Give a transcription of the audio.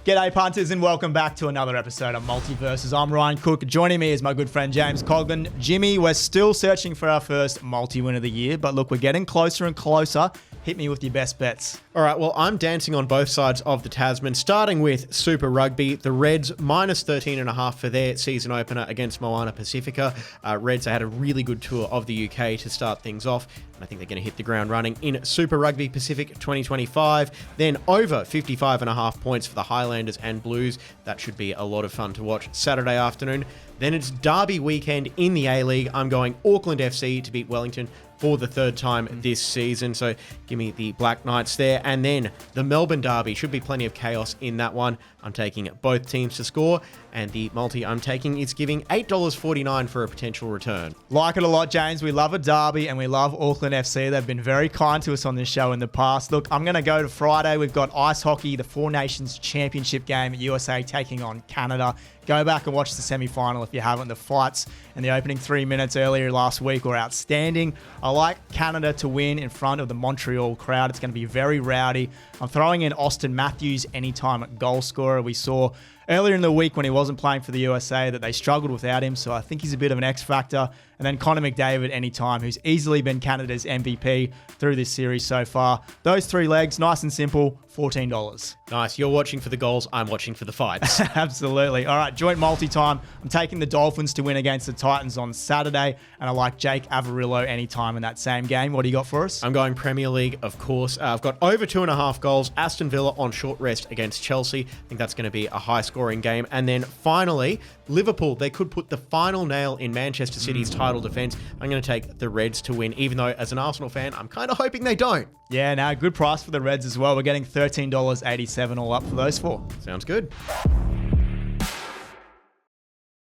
G'day punters and welcome back to another episode of Multiverses. I'm Ryan Cook. Joining me is my good friend James Coglan. Jimmy, we're still searching for our first multi-win of the year, but look, we're getting closer and closer. Hit me with your best bets. All right, well, I'm dancing on both sides of the Tasman, starting with Super Rugby. The Reds -13.5 for their season opener against Moana Pacifica. Reds, they had a really good tour of the UK to start things off, and I think they're going to hit the ground running in Super Rugby Pacific 2025. Then over 55.5 points for the Highlanders and Blues. That should be a lot of fun to watch Saturday afternoon. Then it's Derby weekend in the A-League. I'm going Auckland FC to beat Wellington for the third time this season. So give me the Black Knights there. And then the Melbourne Derby. Should be plenty of chaos in that one. I'm taking both teams to score. And the multi I'm taking is giving $8.49 for a potential return. Like it a lot, James. We love a derby and we love Auckland FC. They've been very kind to us on this show in the past. Look, I'm going to go to Friday. We've got ice hockey, the Four Nations Championship game, USA taking on Canada. Go back and watch the semi-final if you haven't. The fights and the opening 3 minutes earlier last week were outstanding. I like Canada to win in front of the Montreal crowd. It's going to be very rowdy. I'm throwing in Austin Matthews anytime goal scorer. We saw earlier in the week when he wasn't playing for the USA that they struggled without him, so I think he's a bit of an X factor. And then Connor McDavid anytime, who's easily been Canada's MVP through this series so far. Those three legs, nice and simple, $14. Nice. You're watching for the goals. I'm watching for the fights. Absolutely. All right, joint multi-time. I'm taking the Dolphins to win against the Titans on Saturday, and I like Jake Averillo anytime in that same game. What do you got for us? I'm going Premier League, of course. I've got over 2.5 goals. Aston Villa on short rest against Chelsea. I think that's going to be a high-scoring game. And then finally, Liverpool. They could put the final nail in Manchester City's title defense. I'm going to take the Reds to win, even though as an Arsenal fan, I'm kind of hoping they don't. Yeah, no, good price for the Reds as well. We're getting $13.87 all up for those four. Sounds good.